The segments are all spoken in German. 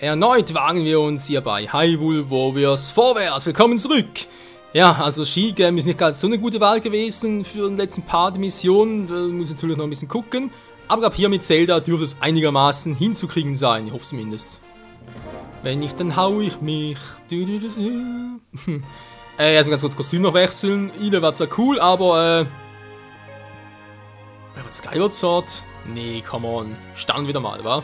Erneut wagen wir uns hier bei Hyrule Warriors vorwärts. Willkommen zurück. Ja, also Sheikah ist nicht ganz so eine gute Wahl gewesen für den letzten Part der Mission. Da muss ich natürlich noch ein bisschen gucken. Aber ab hier mit Zelda dürfte es einigermaßen hinzukriegen sein. Ich hoffe zumindest. Wenn nicht, dann hau ich mich. Also ganz kurz Kostüm noch wechseln. Ida war zwar cool, aber Skyward Sword? Nee, come on. Stand wieder mal, wa?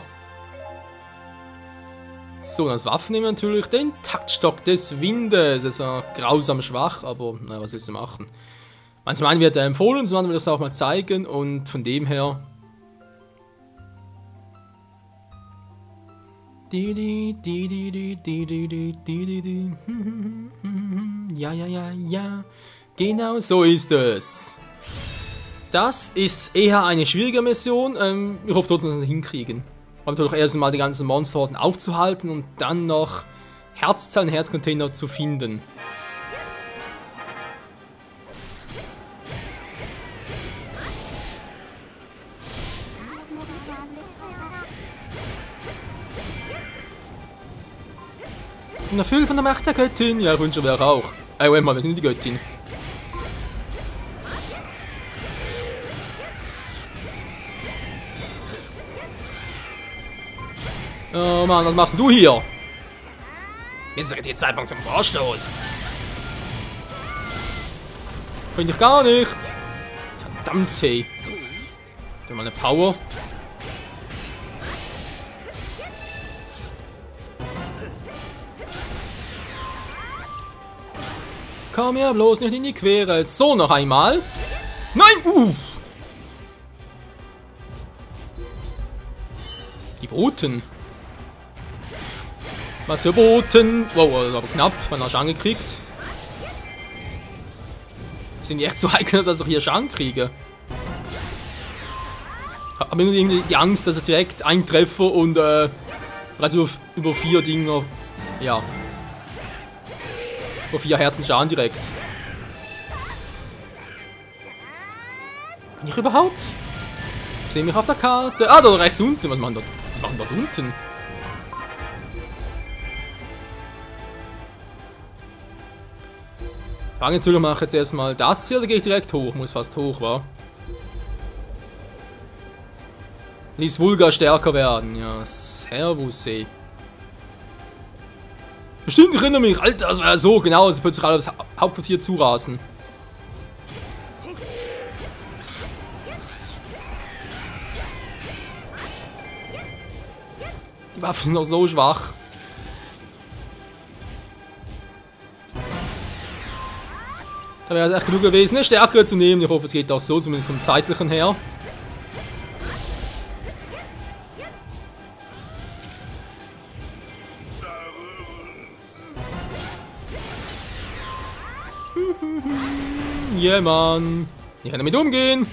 So, als Waffen nehmen wir natürlich den Taktstock des Windes. Das ist ja grausam schwach, aber naja, was willst du machen? Zum einen wird er empfohlen, zum anderen will ich das auch mal zeigen und von dem her. Ja. Genau so ist es. Das ist eher eine schwierige Mission. Ich hoffe trotzdem, dass wir es hinkriegen. Aber natürlich erst einmal die ganzen Monsterhorden aufzuhalten und dann noch Herzzellen, Herzcontainer zu finden. Und erfüllt von der Macht der Göttin. Ja, ich wünsche wäre auch. Warte mal, wir sind nicht die Göttin. Oh Mann, was machst du hier? Jetzt ist der Zeitpunkt zum Vorstoß. Finde ich gar nicht. Verdammt, hey. Ich mal eine Power. Komm ja bloß nicht in die Quere. So, noch einmal. Nein! Die Boten. Was für Boten? Wow, das war aber knapp. Man hat Schaden gekriegt. Sind die echt so heikel, dass ich hier Schaden kriege? Aber nur irgendwie die Angst, dass ich direkt eintreffe und bereits über 4 Dinger. Ja. Über 4 Herzen Schaden direkt. Bin ich überhaupt? Ich sehe mich auf der Karte. Ah, da rechts unten. Was machen dort unten? Natürlich mache ich jetzt erstmal das Ziel, da gehe ich direkt hoch. Muss fast hoch, wa? Ließ Vulga stärker werden. Ja, servus, ey. Bestimmt, ich erinnere mich. Alter, das war ja so genau, dass plötzlich alle das Hauptquartier zurasen. Die Waffen sind noch so schwach. Da wäre es echt genug gewesen, eine stärkere zu nehmen. Ich hoffe, es geht auch so, zumindest vom zeitlichen her. Yeah, Mann. Ich kann damit umgehen.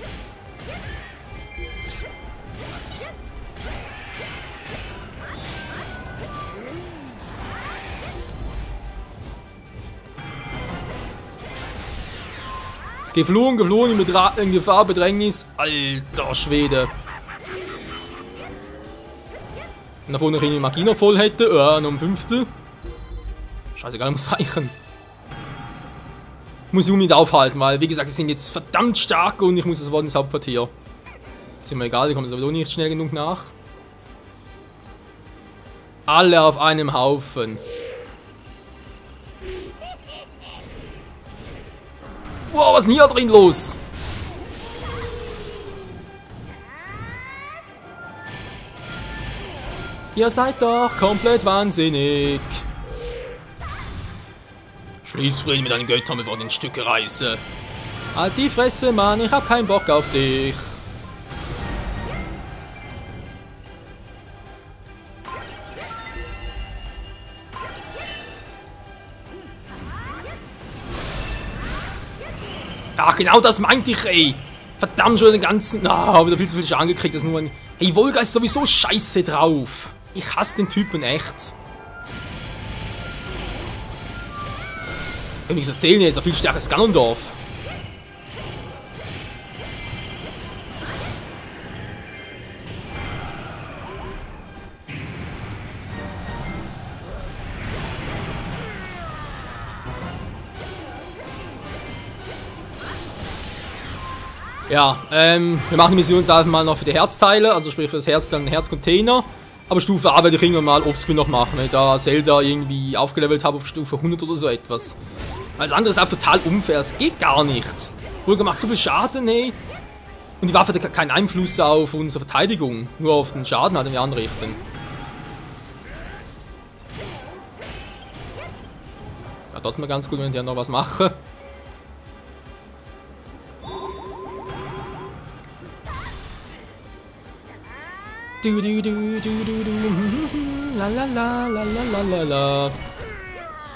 Geflohen, in Gefahr, Bedrängnis. Alter Schwede. Und davon noch irgendwie Magie noch voll hätte. Noch um 5. Scheißegal, muss reichen. Ich muss sie nicht aufhalten, weil, wie gesagt, sie sind jetzt verdammt stark und ich muss das Wort ins Hauptquartier. Ist mir egal, die kommen sowieso nicht schnell genug nach. Alle auf einem Haufen. Wow, was ist denn hier drin los? Ihr seid doch komplett wahnsinnig. Schließ Frieden mit deinen Göttern, bevor ich in Stücke reiße. Halt die Fresse, Mann, ich hab keinen Bock auf dich. Ach, genau das meinte ich, ey. Verdammt, schon den ganzen... Ah, wieder viel zu viel Schaden gekriegt. Das ist nur ein... Hey, Volga ist sowieso scheiße drauf. Ich hasse den Typen echt. Wenn ich das erzähle, ist er viel stärker als Ganondorf. Ja, wir machen die Mission jetzt einfach mal noch für die Herzteile, also sprich für das Herz dann Herzcontainer. Aber Stufe A werde ich irgendwann mal offscreen noch machen, wenn ich da Zelda irgendwie aufgelevelt habe auf Stufe 100 oder so etwas. Alles andere ist auch total unfair, es geht gar nicht. Vulgar macht so viel Schaden, hey. Und die Waffe hat keinen Einfluss auf unsere Verteidigung, nur auf den Schaden halt, den wir anrichten. Ja, trotzdem mal ganz gut, wenn ich ja noch was mache. Du, du, du, du, du, du. La la la la la la la.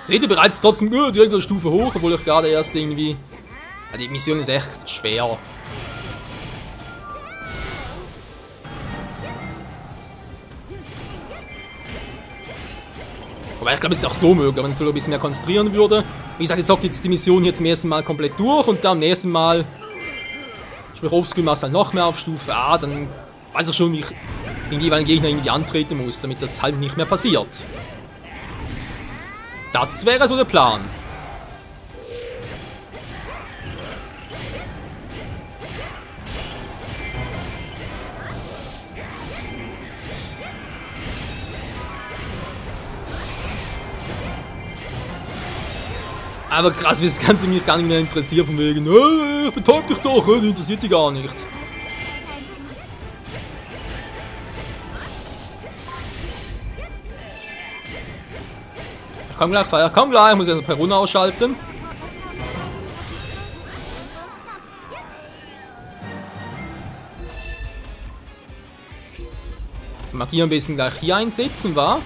Seht ihr bereits trotzdem direkt eine Stufe hoch, obwohl ich gerade erst irgendwie... Ja, die Mission ist echt schwer. Aber ich glaube, es ist auch so möglich, wenn man natürlich ein bisschen mehr konzentrieren würde. Wie gesagt, jetzt sagt jetzt die Mission hier zum ersten Mal komplett durch und dann am nächsten Mal... Sprich, offscreen machst du dann noch mehr auf Stufe A, dann weiß ich schon, wie ich den jeweiligen Gegner irgendwie antreten muss, damit das halt nicht mehr passiert. Das wäre so der Plan. Aber krass, wie das Ganze mich gar nicht mehr interessiert, von wegen, ich betäub dich doch, das interessiert dich gar nicht. Komm gleich, Feier, komm gleich, ich muss erst Peruna ausschalten. So, Magie ein bisschen gleich hier einsetzen, wa?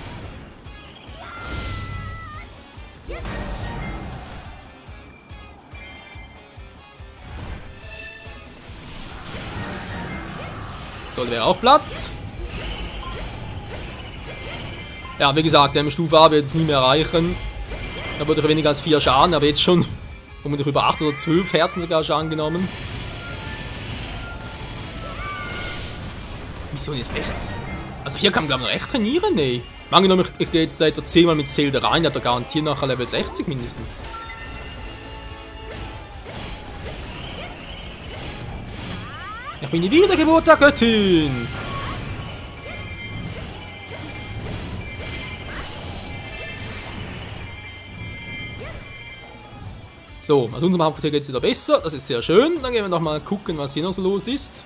So, der wäre auch platt. Ja, wie gesagt, der Stufe A wird jetzt nie mehr erreichen. Da wurde ich weniger als 4 Schaden, aber jetzt schon vermutlich über 8 oder 12 Herzen sogar Schaden genommen. Mission ist echt... Also hier kann man glaube ich noch echt trainieren, ne? Angenommen, ich gehe jetzt da etwa 10 Mal mit Zelda rein, der hat da garantiert nachher Level 60 mindestens. Ich bin die Wiedergeburt der Göttin! So, aus unserem Hauptquartier geht es wieder besser, das ist sehr schön. Dann gehen wir nochmal gucken, was hier noch so los ist.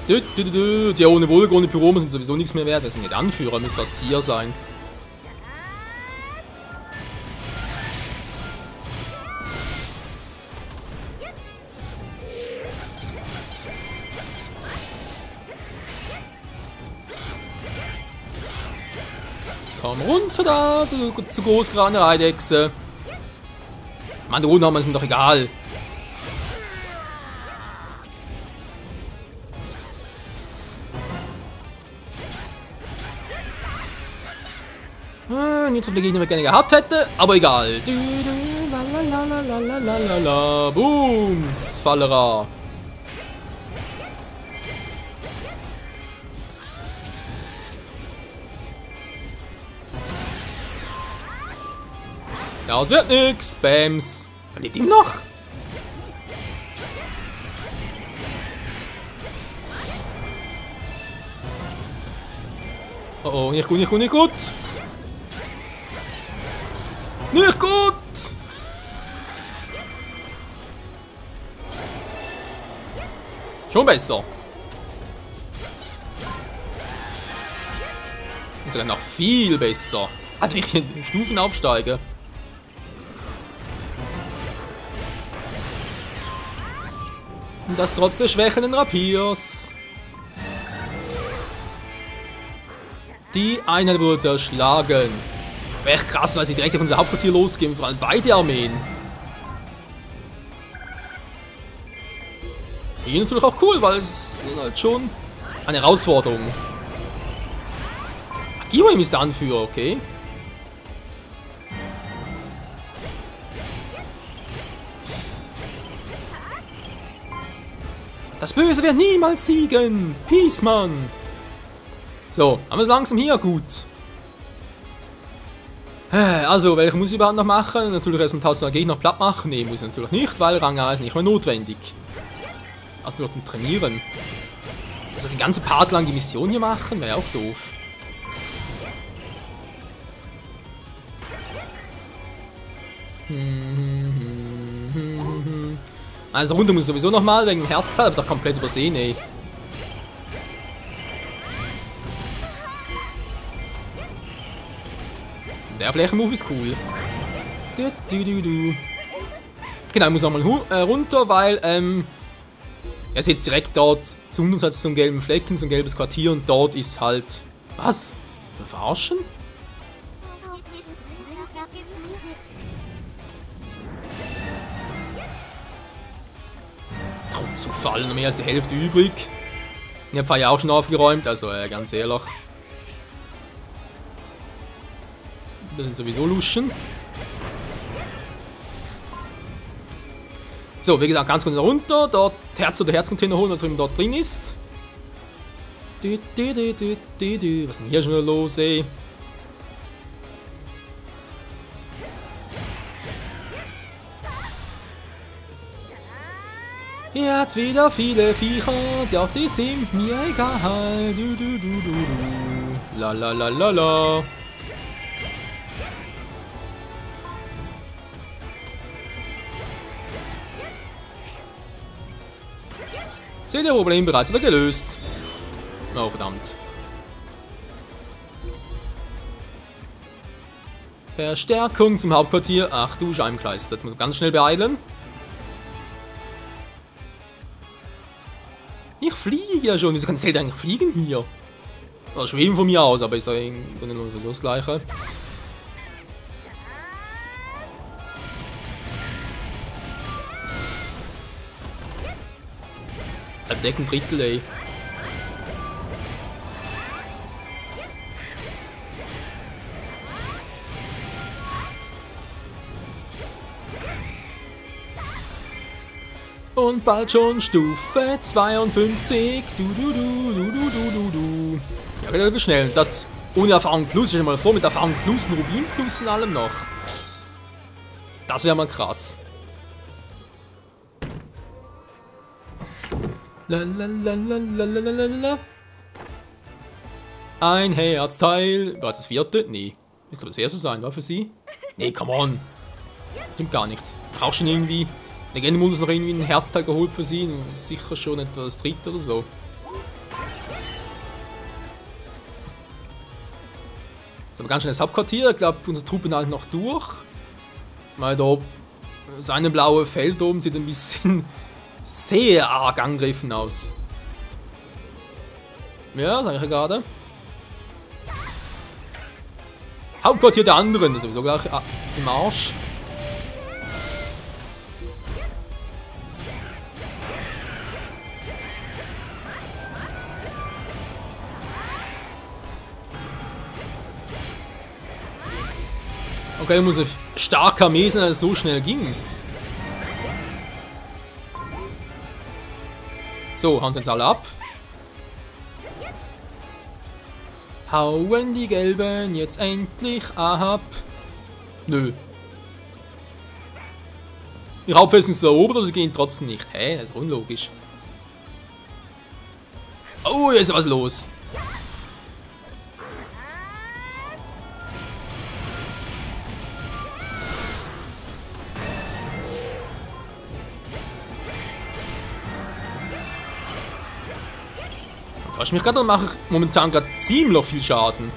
Ja, ohne Vulgar, ohne Pyroma sind sowieso nichts mehr wert. Das sind nicht Anführer, müsste das Zier sein. Komm runter da, du zu großgeradene Eidechse. Mann, da unten haben wir es mir doch egal. Nicht so viele Gegner, die ich gerne gehabt hätte, aber egal. Booms, Fallera. Ja, es wird nix. Bams. Er lebt ihm noch. Oh, oh, nicht gut, nicht gut, nicht gut. Nicht gut. Schon besser. Und sogar noch viel besser. Hat ich hier Stufen aufsteigen. Und das trotz der schwächenden Rapiers. Die Einheit wurde zerschlagen. Wäre echt krass, weil sie direkt auf unser Hauptquartier losgehen, vor allem beide Armeen. Hier natürlich auch cool, weil es ist halt schon eine Herausforderung. Giwim ist der Anführer, okay. Das Böse wird niemals siegen. Peace, Mann. So, haben wir es langsam hier gut. Also, welche muss ich überhaupt noch machen? Natürlich erstmal 1000 Gegner platt machen. Ne, muss ich natürlich nicht, weil Rang 1 nicht mehr notwendig. Also, wir trainieren. Also, die ganze Part lang die Mission hier machen, wäre auch doof. Also, runter muss ich sowieso nochmal wegen dem Herzteil, aber doch komplett übersehen, ey. Der Flächenmove ist cool. Genau, ich muss nochmal runter, weil, er ist jetzt direkt dort zu uns hat so einen gelben Flecken, so ein gelbes Quartier und dort ist halt... Was? Verarschen? Zufall, noch mehr als die Hälfte übrig. Ich habe ja auch schon aufgeräumt, also ganz ehrlich. Wir sind sowieso luschen. So, wie gesagt, ganz kurz runter, dort Herz oder Herzcontainer holen, was eben dort drin ist. Was ist denn hier schon wieder los, ey? Jetzt wieder viele Viecher, ja, die sind mir egal. La la la la la. Seht ihr, Problem bereits wieder gelöst. Oh, verdammt. Verstärkung zum Hauptquartier. Ach du Scheibenkleister, jetzt muss man ganz schnell beeilen. Ich fliege ja schon. Wieso kann Zelda eigentlich fliegen hier? Oder schweben von mir aus, aber ist da irgendwie nur das Gleiche. Deck ein Drittel, ey. Und bald schon Stufe 52. Ja, relativ schnell. Das ohne Erfahrung Plus. Ich stell mal vor, mit Erfahrung Plus, Rubin Plus und allem noch. Das wäre mal krass. Lalalala. Ein Herzteil. War das das vierte? Nee. Ich glaube, das erste sein war für sie. Nee, come on. Stimmt gar nicht. Brauchst schon irgendwie. Legendenmodus noch irgendwie ein Herzteil geholt für sie. Das ist sicher schon etwa das dritte oder so. So, aber ganz schnell das Hauptquartier. Ich glaube, unsere Truppen halten noch durch. Mal da. Seine blaue Feld oben sieht ein bisschen sehr arg angegriffen aus. Ja, sag ich ja gerade. Hauptquartier der anderen, das ist sowieso gleich im Arsch. Okay, muss ein starker Armee sein, dass es so schnell ging. So, hauen uns alle ab. Hauen die Gelben jetzt endlich ab. Nö. Die Hauptfestung ist erobert, aber sie gehen trotzdem nicht. Hä? Das ist unlogisch. Oh, hier ist was los. Ich mich gerade, mache ich momentan gerade ziemlich viel Schaden.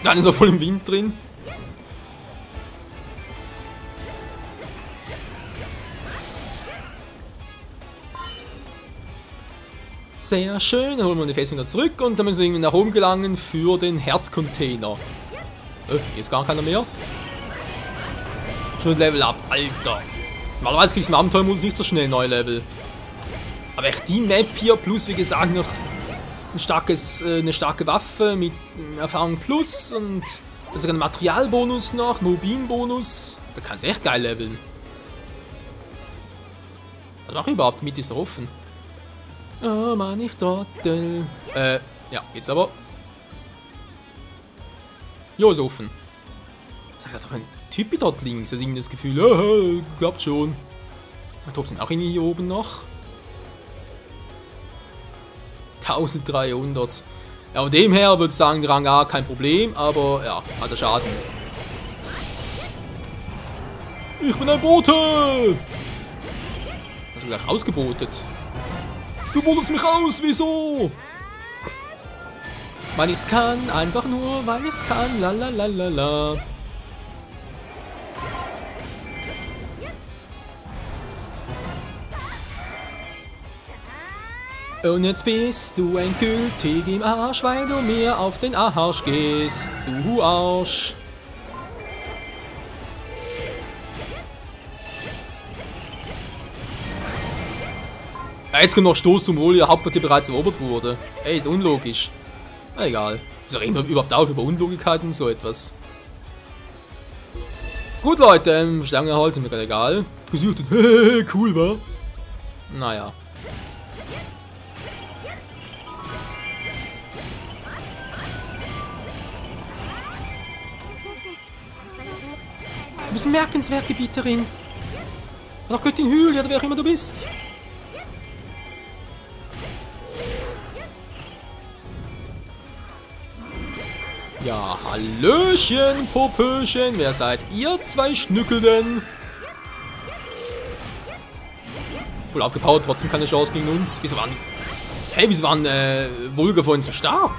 Dann ist er voll im Wind drin. Sehr schön, dann holen wir die Festung wieder zurück und dann müssen wir irgendwie nach oben gelangen für den Herzcontainer. Hier ist gar keiner mehr. Schon Level up, Alter. Normalerweise kriegst du im Abenteuermodus nicht so schnell neue Level. Aber echt die Map hier, plus wie gesagt noch eine starke Waffe mit Erfahrung Plus und sogar einen Materialbonus noch, einen Rubinbonus. Da kannst du echt geil leveln. Ach, überhaupt, die Mitte ist doch offen. Oh Mann, ich Trottel. Ja, jetzt aber. Jo, ist offen. Da ist doch ein Typ dort links. Da hat irgendwie das Gefühl, klappt schon. Ich glaube, sind auch irgendwie hier oben noch. 1300. Ja, von dem her würde ich sagen, Rang A kein Problem, aber ja, hat er Schaden. Ich bin ein Bote! Hast du gleich ausgebotet? Du botest mich aus, wieso? Weil ich's kann, einfach nur, weil ich's kann, lalalala. Und jetzt bist du endgültig im Arsch, weil du mir auf den Arsch gehst, du Arsch. Ja, jetzt kommt noch Stoßturm, obwohl ihr Hauptquartier bereits erobert wurde. Ey, ist unlogisch. Na, egal. Ist auch immer überhaupt auf über Unlogikkeiten und so etwas. Gut, Leute, Schlange erhalten, mir gerade egal. Gesucht und cool, wa? Naja. Du bist eine merkenswerte Gebieterin. Oder Göttin Hylia, oder wer auch immer du bist. Ja, Hallöchen, Popöchen. Wer seid ihr zwei Schnückel denn? Wohl aufgepowert, trotzdem keine Chance gegen uns. Wieso waren... Hey, wieso waren Vulgar vorhin so stark?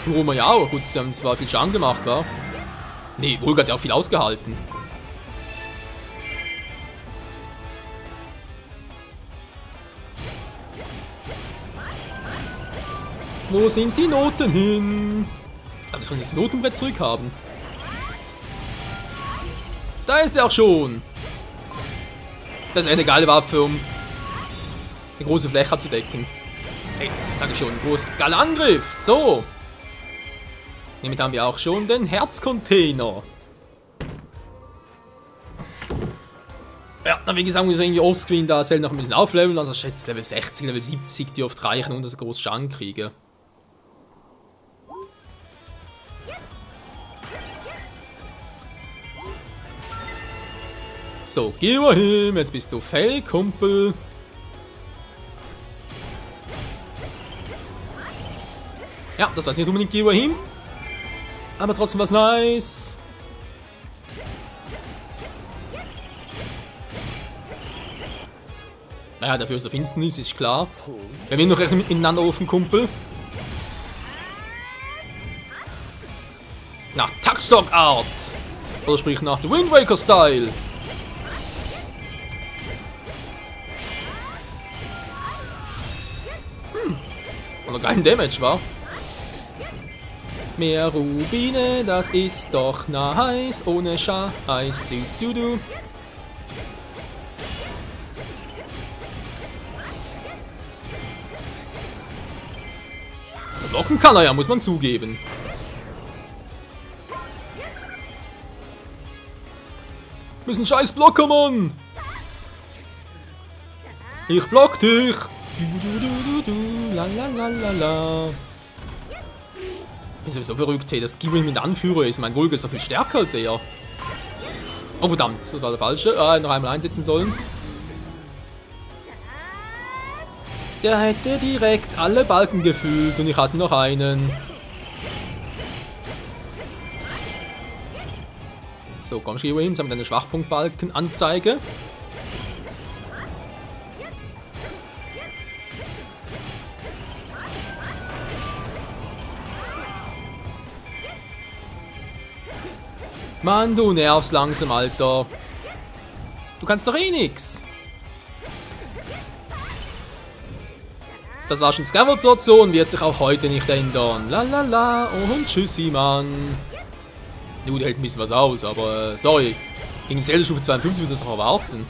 Kuroma ja auch. Gut, sie haben zwar viel Schaden gemacht, wa? Nee, Vulgar hat ja auch viel ausgehalten. Wo sind die Noten hin? Ich kann das Notenbrett zurückhaben. Da ist er auch schon. Das ist eine geile Waffe, um eine große Fläche abzudecken. Hey, das sage ich schon. Groß. Geiler Angriff. So. Damit haben wir auch schon den Herzcontainer. Ja, dann wie gesagt, muss ich irgendwie offscreen da noch ein bisschen aufleveln. Also ich schätze Level 60, Level 70 dürfte reichen, und dass ich groß Schaden kriege. So, geh mal hin, jetzt bist du Fellkumpel. Ja, das war nicht unbedingt geh mal hin. Aber trotzdem was nice. Naja, dafür ist der Finsternis, ist klar. Wir werden noch recht miteinander offen, Kumpel. Nach Taktstock-Art. Oder sprich nach The Wind Waker-Style. Oder kein Damage, war? Mehr Rubine, das ist doch nice, ohne Scheiß, du. Blocken kann er ja, muss man zugeben. Du bist ein scheiß Blocker, Mann! Ich block dich! La. Ich bin sowieso verrückt, hey, dass Gibril mit Anführer ist. Mein Vulgar ist doch viel stärker als er. Oh verdammt, das war der falsche. Noch einmal einsetzen sollen. Der hätte direkt alle Balken gefühlt und ich hatte noch einen. So, komm, geh hin, sammle deine Schwachpunktbalkenanzeige. Mann, du nervst langsam, Alter. Du kannst doch eh nix. Das war schon Scavengers so und wird sich auch heute nicht ändern. Lalala, und tschüssi, Mann. Gut, der hält ein bisschen was aus, aber sorry. Gegen Zelda-Stufe 52 würde ich das auch erwarten.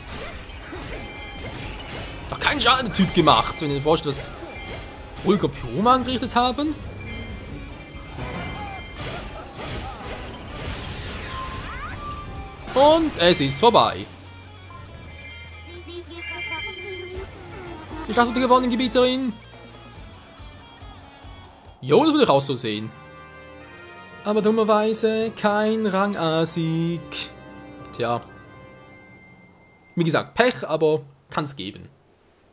Doch keinen Schaden der Typ gemacht, wenn ihr euch vorstellt, was Vulgar Pyoma angerichtet haben. Und es ist vorbei. Die Schlacht wurde gewonnen, Gebieterin. Jo, das würde ich auch so sehen. Aber dummerweise kein Rang A-Sieg. Tja. Wie gesagt, Pech, aber kann es geben.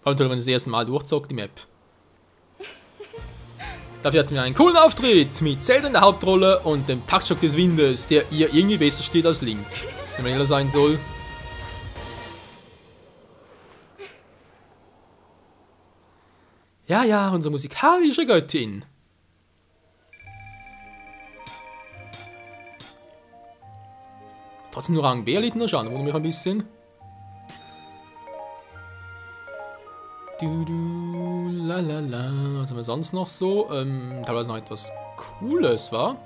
Vor allem, wenn man das erste Mal durchzockt, die Map. Dafür hatten wir einen coolen Auftritt mit Zelda in der Hauptrolle und dem Taktschock des Windes, der ihr irgendwie besser steht als Link. Wenn man ehrlich sein soll. Ja, ja, unsere musikalische Göttin. Trotzdem nur Rang B erlitten, schauen, wundert mich ein bisschen. Lalala. Was haben wir sonst noch so? Teilweise noch etwas Cooles, war.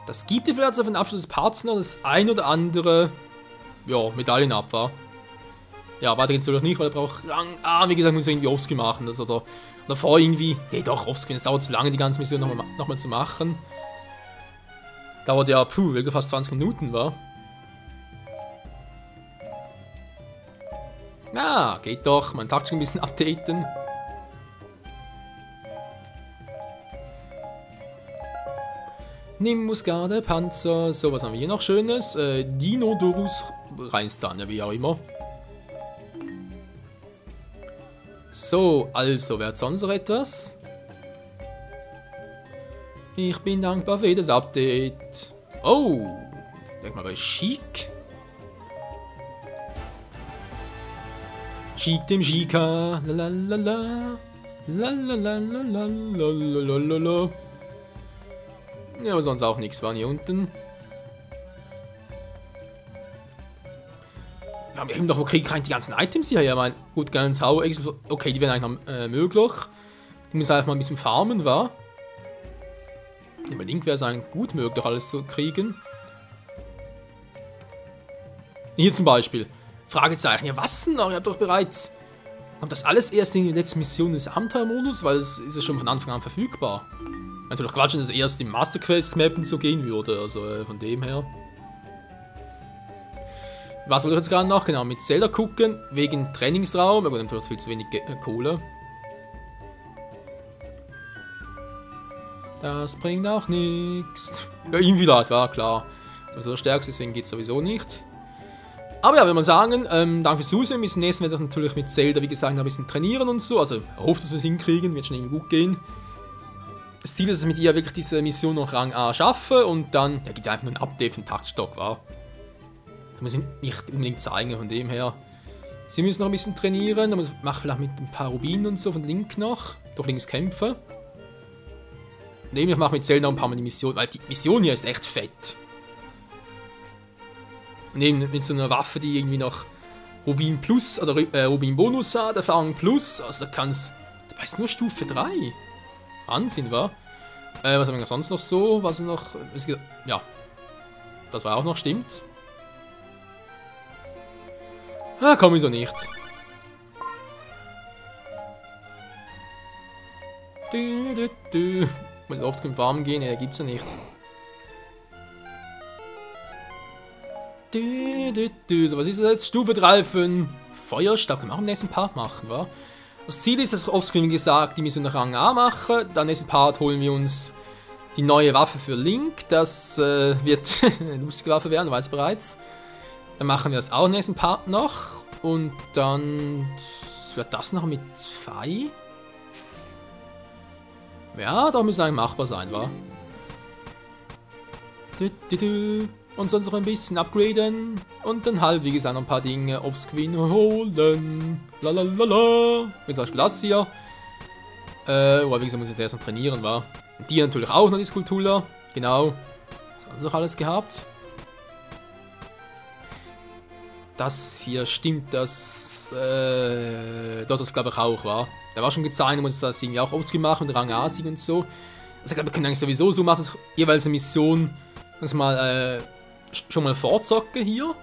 Das gibt dir vielleicht auf den Abschluss des Parts noch das ein oder andere, ja, Medaillen ab, war. Ja, weiter geht's natürlich nicht, weil er braucht lang. Wie gesagt, muss er irgendwie Offscreen machen. Das oder davor irgendwie. Nee, doch, Offscreen. Es dauert zu lange, die ganze Mission nochmal zu machen. Dauert ja, fast 20 Minuten, war. Na, geht doch. Mein Taktik ein bisschen updaten. Nimbus Garde, Panzer. So, was haben wir hier noch Schönes? Dinodorus Reinstan, ja, wie auch immer. So, also, wer hat sonst noch etwas? Ich bin dankbar für jedes Update. Oh, denk mal bei Chic. Chic dem Chica. Lalalala. Lalalala. Ja, aber sonst auch nichts waren hier unten. Wir haben eben doch, wo kriege ich die ganzen Items hier? Ja, mein, gut, ganz hau. Okay, die werden eigentlich noch möglich. Ich muss einfach mal ein bisschen farmen, war. Im Link wäre es eigentlich gut möglich, alles zu kriegen. Hier zum Beispiel. Fragezeichen. Ja, was denn noch? Ihr habt doch bereits. Kommt das alles erst in die letzte Mission des Abenteuermodus? Weil es ist ja schon von Anfang an verfügbar. Natürlich Quatsch, dass es erst im Master Quest Mappen so gehen würde. Also von dem her. Was wollte ich jetzt gerade noch? Genau, mit Zelda gucken. Wegen Trainingsraum. Aber natürlich viel zu wenig Kohle. Das bringt auch nichts. Ja, Invilat, war klar. Das ist der Stärkste, deswegen geht es sowieso nicht. Aber ja, würde man sagen, danke fürs Zusehen. Bis zum nächsten Mal natürlich mit Zelda, wie gesagt, ein bisschen trainieren und so. Also, ich hoffe, dass wir es hinkriegen. Wird schon irgendwie gut gehen. Das Ziel ist es, mit ihr wirklich diese Mission noch Rang A schaffe und dann, ja, gibt ja einfach nur ein Update von Taktstock, war. Das muss ich nicht unbedingt zeigen, von dem her. Sie müssen noch ein bisschen trainieren, aber mache vielleicht mit ein paar Rubinen und so von Link noch. Durch links kämpfen. Und eben, ich mache mit Zelda noch ein paar Mal die Mission, weil die Mission hier ist echt fett. Und eben mit so einer Waffe, die irgendwie noch Rubin Plus oder Rubin Bonus hat, Erfahrung Plus, also da kannst du weißt nur Stufe 3. Wahnsinn, wa? Was haben wir sonst noch so? Was noch? Ja. Das war auch noch, stimmt. Ah, komm, wieso nicht? Muss oft zum Farmen gehen, ja, gibt's ja nichts. So, was ist das jetzt? Stufe 3 für einen Feuerstab. Können wir auch im nächsten Part machen, wa? Das Ziel ist, dass ich offscreen gesagt die Mission nach Rang A mache. Dann im nächsten Part holen wir uns die neue Waffe für Link. Das wird eine lustige Waffe werden, weiß bereits. Dann machen wir das auch im nächsten Part noch. Und dann wird das noch mit 2. Ja, da müsste eigentlich machbar sein, wa? Und sonst noch ein bisschen upgraden. Und dann halt, wie gesagt, noch ein paar Dinge offscreen holen. Lalalala. Wie zum Beispiel das hier. Wie gesagt, muss ich erst noch trainieren, wa? Die natürlich auch noch, die Skulptur. Genau. Was haben sie noch alles gehabt? Das hier stimmt, das. Das glaube ich auch, war. Der war schon gezeigt, muss das irgendwie auch offscreen machen mit Rang A-Sieg und so. Also ich glaube, wir können eigentlich sowieso so machen, dass jeweils eine Mission ganz mal schon mal vorzocke hier.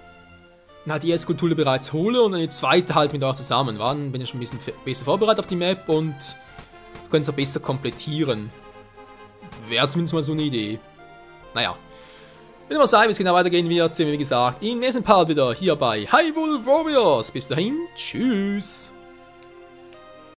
Dann halt die erste Skulptur bereits hole und dann die zweite halt mit euch zusammen. Dann bin ich schon ein bisschen besser vorbereitet auf die Map und wir können es auch besser komplettieren. Wäre zumindest mal so eine Idee. Naja. Wenn ihr mal seid, wie es genau weitergehen wird, sehen wir wie gesagt im nächsten Part wieder hier bei Hyrule Warriors. Bis dahin, tschüss.